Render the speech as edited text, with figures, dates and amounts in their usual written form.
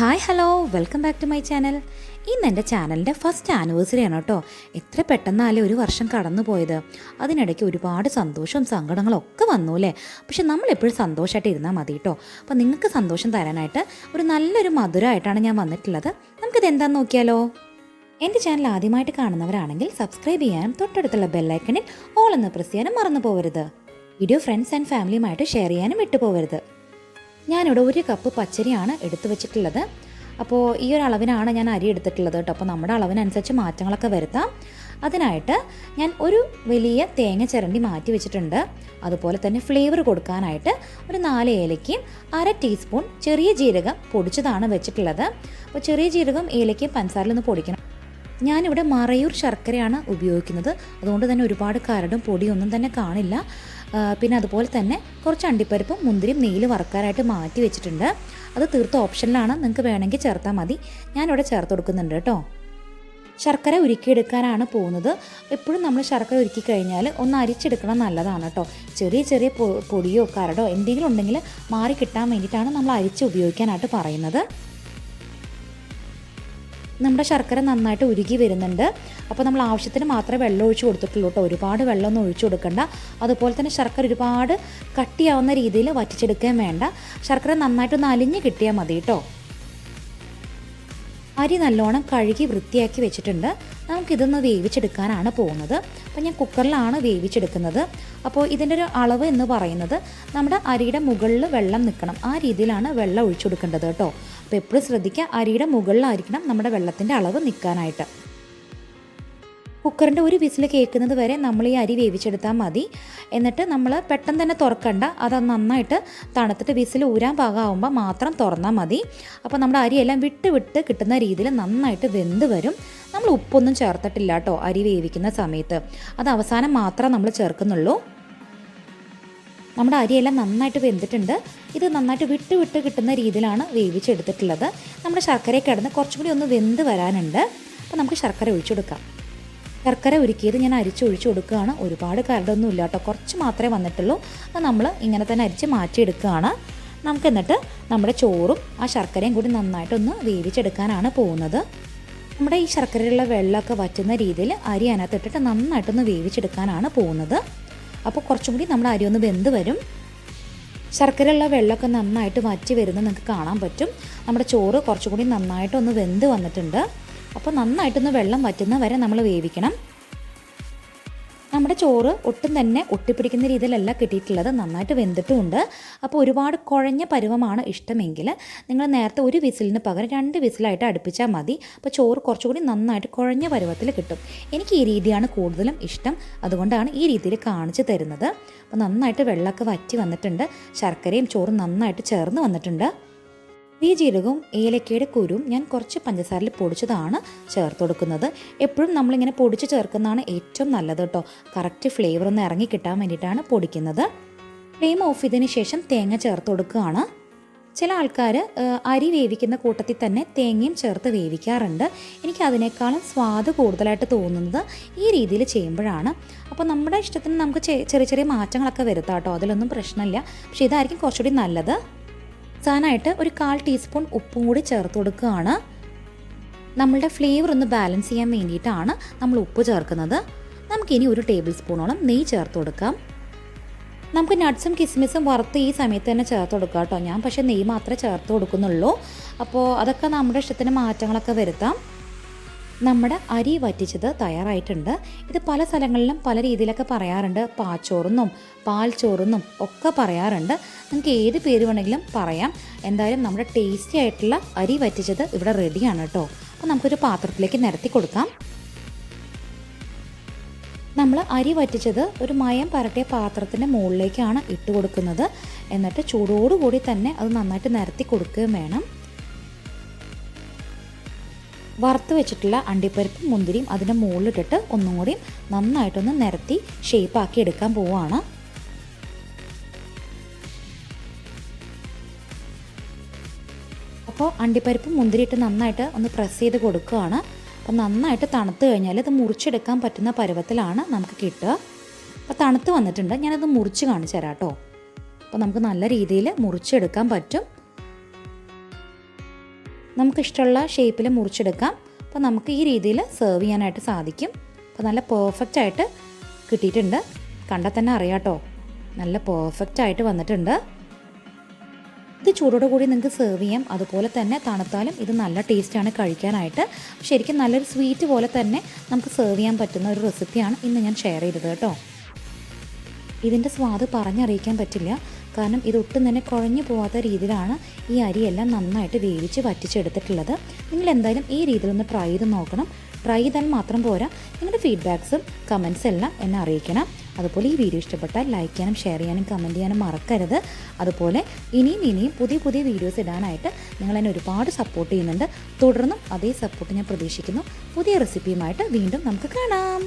Hi hello welcome back to my channel. ഇന്ന് എൻ്റെ ചാനലിൻ്റെ ഫസ്റ്റ് ആനിവേഴ്സറി ആണ് കേട്ടോ. എത്ര പെട്ടെന്നാലേ ഒരു വർഷം കടന്നു പോയത്. അതിനിടയ്ക്ക് ഒരുപാട് സന്തോഷവും സങ്കടങ്ങളും ഒക്കെ വന്നു അല്ലേ. പക്ഷെ നമ്മളെപ്പോഴും സന്തോഷമായിട്ട് ഇരുന്നാൽ മതി കേട്ടോ. അപ്പോൾ നിങ്ങൾക്ക് സന്തോഷം തരാനായിട്ട് ഒരു നല്ലൊരു മധുരമായിട്ടാണ് ഞാൻ വന്നിട്ടുള്ളത്. നമുക്കിത് എന്താണെന്ന് നോക്കിയാലോ. എൻ്റെ ചാനൽ ആദ്യമായിട്ട് കാണുന്നവരാണെങ്കിൽ സബ്സ്ക്രൈബ് ചെയ്യാനും തൊട്ടടുത്തുള്ള ബെല്ലൈക്കണിൽ ഓൾ എന്ന് പ്രസ് ചെയ്യാനും മറന്നു പോകരുത്. വീഡിയോ ഫ്രണ്ട്സ് ആൻഡ് ഫാമിലിയുമായിട്ട് ഷെയർ ചെയ്യാനും വിട്ടുപോകരുത്. ഞാനിവിടെ 1 കപ്പ് പച്ചരിയാണ് എടുത്തു വെച്ചിട്ടുള്ളത്. അപ്പോൾ ഈ ഒരു അളവിനാണ് ഞാൻ അരി എടുത്തിട്ടുള്ളത് കേട്ടോ. അപ്പോൾ നമ്മുടെ അളവിനനുസരിച്ച് മാറ്റങ്ങളൊക്കെ വരുത്താം. അതിനായിട്ട് ഞാൻ ഒരു വലിയ തേങ്ങ ചിരണ്ടി മാറ്റി വെച്ചിട്ടുണ്ട്. അതുപോലെ തന്നെ ഫ്ലേവർ കൊടുക്കാനായിട്ട് ഒരു 4 ഏലക്കയും 1/2 ടീസ്പൂൺ ചെറിയ ജീരകം പൊടിച്ചതാണ് വെച്ചിട്ടുള്ളത്. അപ്പോൾ ചെറിയ ജീരകം ഏലക്കയും പഞ്ചസാരയിൽ പൊടിക്കണം. ഞാനിവിടെ മറയൂർ ശർക്കരയാണ് ഉപയോഗിക്കുന്നത്. അതുകൊണ്ട് തന്നെ ഒരുപാട് കരടും പൊടിയൊന്നും തന്നെ കാണില്ല. പിന്നെ അതുപോലെ തന്നെ കുറച്ച് അണ്ടിപ്പരിപ്പും മുന്തിരിയും നെയ്യിൽ വറുക്കാനായിട്ട് മാറ്റി വെച്ചിട്ടുണ്ട്. അത് തീർത്തും ഓപ്ഷനിലാണ്, നിങ്ങൾക്ക് വേണമെങ്കിൽ ചേർത്താൽ മതി. ഞാനിവിടെ ചേർത്ത് കൊടുക്കുന്നുണ്ട് കേട്ടോ. ശർക്കര ഉരുക്കിയെടുക്കാനാണ് പോകുന്നത്. എപ്പോഴും നമ്മൾ ശർക്കര ഉരുക്കി കഴിഞ്ഞാൽ ഒന്ന് അരിച്ചെടുക്കണം നല്ലതാണ് കേട്ടോ. ചെറിയ ചെറിയ പൊടിയോ കരടോ എന്തെങ്കിലും ഉണ്ടെങ്കിൽ മാറി കിട്ടാൻ വേണ്ടിയിട്ടാണ് നമ്മൾ അരിച്ച് ഉപയോഗിക്കാനായിട്ട് പറയുന്നത്. നമ്മുടെ ശർക്കര നന്നായിട്ട് ഉരുകി വരുന്നുണ്ട്. അപ്പോൾ നമ്മൾ ആവശ്യത്തിന് മാത്രമേ വെള്ളം ഒഴിച്ച് കൊടുത്തിട്ടുള്ളൂ കേട്ടോ. ഒരുപാട് വെള്ളമൊന്നും ഒഴിച്ചു കൊടുക്കണ്ട. അതുപോലെ തന്നെ ശർക്കര ഒരുപാട് കട്ടിയാവുന്ന രീതിയിൽ വറ്റിച്ചെടുക്കാൻ വേണ്ട. ശർക്കര നന്നായിട്ടൊന്ന് അലിഞ്ഞ് കിട്ടിയാൽ മതി കേട്ടോ. അരി നല്ലോണം കഴുകി വൃത്തിയാക്കി വെച്ചിട്ടുണ്ട്. നമുക്കിതൊന്ന് വേവിച്ചെടുക്കാനാണ് പോകുന്നത്. അപ്പോൾ ഞാൻ കുക്കറിലാണ് വേവിച്ചെടുക്കുന്നത്. അപ്പോൾ ഇതിൻ്റെ ഒരു അളവ് എന്ന് പറയുന്നത് നമ്മുടെ അരിയുടെ മുകളിൽ വെള്ളം നിൽക്കണം, ആ രീതിയിലാണ് വെള്ളം ഒഴിച്ചു കൊടുക്കേണ്ടത് കേട്ടോ. അപ്പോൾ എപ്പോഴും ശ്രദ്ധിക്കുക, അരിയുടെ മുകളിലായിരിക്കണം നമ്മുടെ വെള്ളത്തിൻ്റെ അളവ് നിൽക്കാനായിട്ട്. കുക്കറിൻ്റെ ഒരു വിസിൽ കേൾക്കുന്നത് വരെ നമ്മൾ ഈ അരി വേവിച്ചെടുത്താൽ മതി. എന്നിട്ട് നമ്മൾ പെട്ടെന്ന് തന്നെ തുറക്കണ്ട. അത് നന്നായിട്ട് തണുത്തിട്ട് വിസിൽ ഊരാൻ പാകമാകുമ്പോൾ മാത്രം തുറന്നാൽ മതി. അപ്പോൾ നമ്മുടെ അരിയെല്ലാം വിട്ട് കിട്ടുന്ന രീതിയിൽ നന്നായിട്ട് വെന്ത് വരും. നമ്മൾ ഉപ്പൊന്നും ചേർത്തിട്ടില്ല കേട്ടോ അരി വേവിക്കുന്ന സമയത്ത്. അത് അവസാനം മാത്രമേ നമ്മൾ ചേർക്കുന്നുള്ളൂ. നമ്മുടെ അരിയെല്ലാം നന്നായിട്ട് വെന്തിട്ടുണ്ട്. ഇത് നന്നായിട്ട് വിട്ട് കിട്ടുന്ന രീതിയിലാണ് വേവിച്ചെടുത്തിട്ടുള്ളത്. നമ്മുടെ ശർക്കരയെ കിടന്ന് കുറച്ചും കൂടി ഒന്ന് വെന്ത് വരാനുണ്ട്. അപ്പോൾ നമുക്ക് ശർക്കര ഒഴിച്ചു കൊടുക്കാം. ശർക്കര ഉരുക്കിയത് ഞാൻ അരിച്ചൊഴിച്ച് കൊടുക്കുകയാണ്. ഒരുപാട് കരടൊന്നും ഇല്ല കേട്ടോ, കുറച്ച് മാത്രമേ വന്നിട്ടുള്ളൂ. അത് നമ്മൾ ഇങ്ങനെ തന്നെ അരിച്ച് മാറ്റിയെടുക്കുകയാണ്. നമുക്ക് എന്നിട്ട് നമ്മുടെ ചോറും ആ ശർക്കരയും കൂടി നന്നായിട്ടൊന്ന് വേവിച്ചെടുക്കാനാണ് പോകുന്നത്. നമ്മുടെ ഈ ശർക്കരയിലുള്ള വെള്ളമൊക്കെ വറ്റുന്ന രീതിയിൽ അരി അതിനകത്ത് ഇട്ടിട്ട് നന്നായിട്ടൊന്ന് വേവിച്ചെടുക്കാനാണ് പോകുന്നത്. അപ്പോൾ കുറച്ചും കൂടി നമ്മുടെ അരി ഒന്ന് വെന്ത് വരും. ശർക്കരയുള്ള വെള്ളമൊക്കെ നന്നായിട്ട് വറ്റി വരുന്നത് നിങ്ങൾക്ക് കാണാൻ പറ്റും. നമ്മുടെ ചോറ് കുറച്ചും കൂടി നന്നായിട്ടൊന്ന് വെന്ത് വന്നിട്ടുണ്ട്. അപ്പോൾ നന്നായിട്ടൊന്ന് വെള്ളം വറ്റുന്ന വരെ നമ്മൾ വേവിക്കണം. നമ്മുടെ ചോറ് ഒട്ടും തന്നെ ഒട്ടിപ്പിടിക്കുന്ന രീതിയിലല്ല കിട്ടിയിട്ടുള്ളത്, നന്നായിട്ട് വെന്തിട്ടുമുണ്ട്. അപ്പോൾ ഒരുപാട് കുഴഞ്ഞ പരുവമാണ് ഇഷ്ടമെങ്കിൽ നിങ്ങൾ നേരത്തെ ഒരു വിസിലിന് പകരം 2 വിസിലായിട്ട് അടുപ്പിച്ചാൽ മതി. അപ്പോൾ ചോറ് കുറച്ചുകൂടി നന്നായിട്ട് കുഴഞ്ഞ പരുവത്തിൽ കിട്ടും. എനിക്ക് ഈ രീതിയാണ് കൂടുതലും ഇഷ്ടം, അതുകൊണ്ടാണ് ഈ രീതിയിൽ കാണിച്ചു തരുന്നത്. അപ്പോൾ നന്നായിട്ട് വെള്ളമൊക്കെ വറ്റി വന്നിട്ടുണ്ട്. ശർക്കരയും ചോറും നന്നായിട്ട് ചേർന്ന് വന്നിട്ടുണ്ട്. ഈ ജീരകവും ഏലക്കയുടെ കുരുവും ഞാൻ കുറച്ച് പഞ്ചസാരയിൽ പൊടിച്ചതാണ് ചേർത്ത് കൊടുക്കുന്നത്. എപ്പോഴും നമ്മളിങ്ങനെ പൊടിച്ച് ചേർക്കുന്നതാണ് ഏറ്റവും നല്ലത് കേട്ടോ. കറക്റ്റ് ഫ്ലേവർ ഒന്ന് ഇറങ്ങി കിട്ടാൻ വേണ്ടിയിട്ടാണ് പൊടിക്കുന്നത്. ഫ്ലെയിം ഓഫ് ചെയ്തതിന് ശേഷം തേങ്ങ ചേർത്ത് കൊടുക്കുകയാണ്. ചില ആൾക്കാർ അരി വേവിക്കുന്ന കൂട്ടത്തിൽ തന്നെ തേങ്ങയും ചേർത്ത് വേവിക്കാറുണ്ട്. എനിക്ക് അതിനേക്കാളും സ്വാദ് കൂടുതലായിട്ട് തോന്നുന്നത് ഈ രീതിയിൽ ചെയ്യുമ്പോഴാണ്. അപ്പോൾ നമ്മുടെ ഇഷ്ടത്തിന് നമുക്ക് ചെറിയ മാറ്റങ്ങളൊക്കെ വരുത്താം കേട്ടോ, അതിലൊന്നും പ്രശ്നമില്ല. പക്ഷേ ഇതായിരിക്കും കുറച്ചുകൂടി നല്ലത്. അവസാനമായിട്ട് ഒരു 1/4 ടീസ്പൂൺ ഉപ്പും കൂടി ചേർത്ത് കൊടുക്കുകയാണ്. നമ്മളുടെ ഫ്ലേവർ ഒന്ന് ബാലൻസ് ചെയ്യാൻ വേണ്ടിയിട്ടാണ് നമ്മൾ ഉപ്പ് ചേർക്കുന്നത്. നമുക്കിനി 1 ടേബിൾ സ്പൂണോളം നെയ്യ് ചേർത്ത് കൊടുക്കാം. നമുക്ക് നട്ട്സും കിസ്മിസും വറുത്ത് ഈ സമയത്ത് തന്നെ ചേർത്ത് കൊടുക്കാം കേട്ടോ. ഞാൻ പക്ഷേ നെയ്യ് മാത്രമേ ചേർത്ത് കൊടുക്കുന്നുള്ളൂ. അപ്പോൾ അതൊക്കെ നമ്മുടെ ഇഷ്ടത്തിന് മാറ്റങ്ങളൊക്കെ വരുത്താം. നമ്മുടെ അരി വറ്റിച്ചത് തയ്യാറായിട്ടുണ്ട്. ഇത് പല സ്ഥലങ്ങളിലും പല രീതിയിലൊക്കെ പറയാറുണ്ട്. പാച്ചോറെന്നും പാൽ ചോറെന്നും ഒക്കെ പറയാറുണ്ട്. നിങ്ങൾക്ക് ഏത് പേര് വേണമെങ്കിലും പറയാം. എന്തായാലും നമ്മുടെ ടേസ്റ്റി ആയിട്ടുള്ള അരി വറ്റിച്ചത് ഇവിടെ റെഡിയാണ് കേട്ടോ. അപ്പോൾ നമുക്കൊരു പാത്രത്തിലേക്ക് നിരത്തി കൊടുക്കാം. നമ്മൾ അരി വറ്റിച്ചത് ഒരു മയം പരട്ടിയ പാത്രത്തിൻ്റെ മുകളിലേക്കാണ് ഇട്ട് കൊടുക്കുന്നത്. എന്നിട്ട് ചൂടോടുകൂടി തന്നെ അത് നന്നായിട്ട് നിരത്തി കൊടുക്കുകയും വേണം. വറുത്ത് വെച്ചിട്ടുള്ള അണ്ടിപ്പരിപ്പും മുന്തിരിയും അതിൻ്റെ മുകളിലിട്ടിട്ട് ഒന്നും കൂടി നന്നായിട്ടൊന്ന് നിരത്തി ഷേപ്പാക്കി എടുക്കാൻ പോവുകയാണ്. അപ്പോൾ അണ്ടിപ്പരിപ്പും മുന്തിരിയിട്ട് നന്നായിട്ട് ഒന്ന് പ്രസ് ചെയ്ത് കൊടുക്കുകയാണ്. അപ്പോൾ നന്നായിട്ട് തണുത്ത് കഴിഞ്ഞാൽ ഇത് മുറിച്ചെടുക്കാൻ പറ്റുന്ന പരുവത്തിലാണ് നമുക്ക് കിട്ടുക. അപ്പോൾ തണുത്ത് വന്നിട്ടുണ്ട്, ഞാനത് മുറിച്ച് കാണിച്ചു തരാം കേട്ടോ. അപ്പോൾ നമുക്ക് നല്ല രീതിയിൽ മുറിച്ചെടുക്കാൻ പറ്റും. നമുക്കിഷ്ടമുള്ള ഷേപ്പിൽ മുറിച്ചെടുക്കാം. അപ്പോൾ നമുക്ക് ഈ രീതിയിൽ സെർവ് ചെയ്യാനായിട്ട് സാധിക്കും. അപ്പോൾ നല്ല പെർഫെക്റ്റായിട്ട് കിട്ടിയിട്ടുണ്ട്. കണ്ടാൽ തന്നെ അറിയാം കേട്ടോ, നല്ല പെർഫെക്റ്റായിട്ട് വന്നിട്ടുണ്ട്. ഇത് ചൂടോടെ കൂടി നിങ്ങൾക്ക് സെർവ് ചെയ്യാം. അതുപോലെ തന്നെ തണുത്താലും ഇത് നല്ല ടേസ്റ്റാണ് കഴിക്കാനായിട്ട്. ശരിക്കും നല്ലൊരു സ്വീറ്റ് പോലെ തന്നെ നമുക്ക് സെർവ് ചെയ്യാൻ പറ്റുന്ന ഒരു റെസിപ്പിയാണ് ഇന്ന് ഞാൻ ഷെയർ ചെയ്തത് കേട്ടോ. ഇതിൻ്റെ സ്വാദ് പറഞ്ഞറിയിക്കാൻ പറ്റില്ല. കാരണം ഇതൊട്ടും തന്നെ കുഴഞ്ഞു പോകാത്ത രീതിയിലാണ് ഈ അരിയെല്ലാം നന്നായിട്ട് വേവിച്ച് വറ്റിച്ചെടുത്തിട്ടുള്ളത്. നിങ്ങൾ എന്തായാലും ഈ രീതിയിലൊന്ന് ട്രൈ ചെയ്ത് നോക്കണം. ട്രൈ ചെയ്താൽ മാത്രം പോരാ, നിങ്ങളുടെ ഫീഡ്ബാക്സും കമൻസും എല്ലാം എന്നെ അറിയിക്കണം. അതുപോലെ ഈ വീഡിയോ ഇഷ്ടപ്പെട്ടാൽ ലൈക്ക് ചെയ്യാനും ഷെയർ ചെയ്യാനും കമൻറ്റ് ചെയ്യാനും മറക്കരുത്. അതുപോലെ ഇനിയും പുതിയ വീഡിയോസ് ഇടാനായിട്ട് നിങ്ങൾ എന്നെ ഒരുപാട് സപ്പോർട്ട് ചെയ്യുന്നുണ്ട്. തുടർന്നും അതേ സപ്പോർട്ട് ഞാൻ പ്രതീക്ഷിക്കുന്നു. പുതിയ റെസിപ്പിയുമായിട്ട് വീണ്ടും നമുക്ക് കാണാം.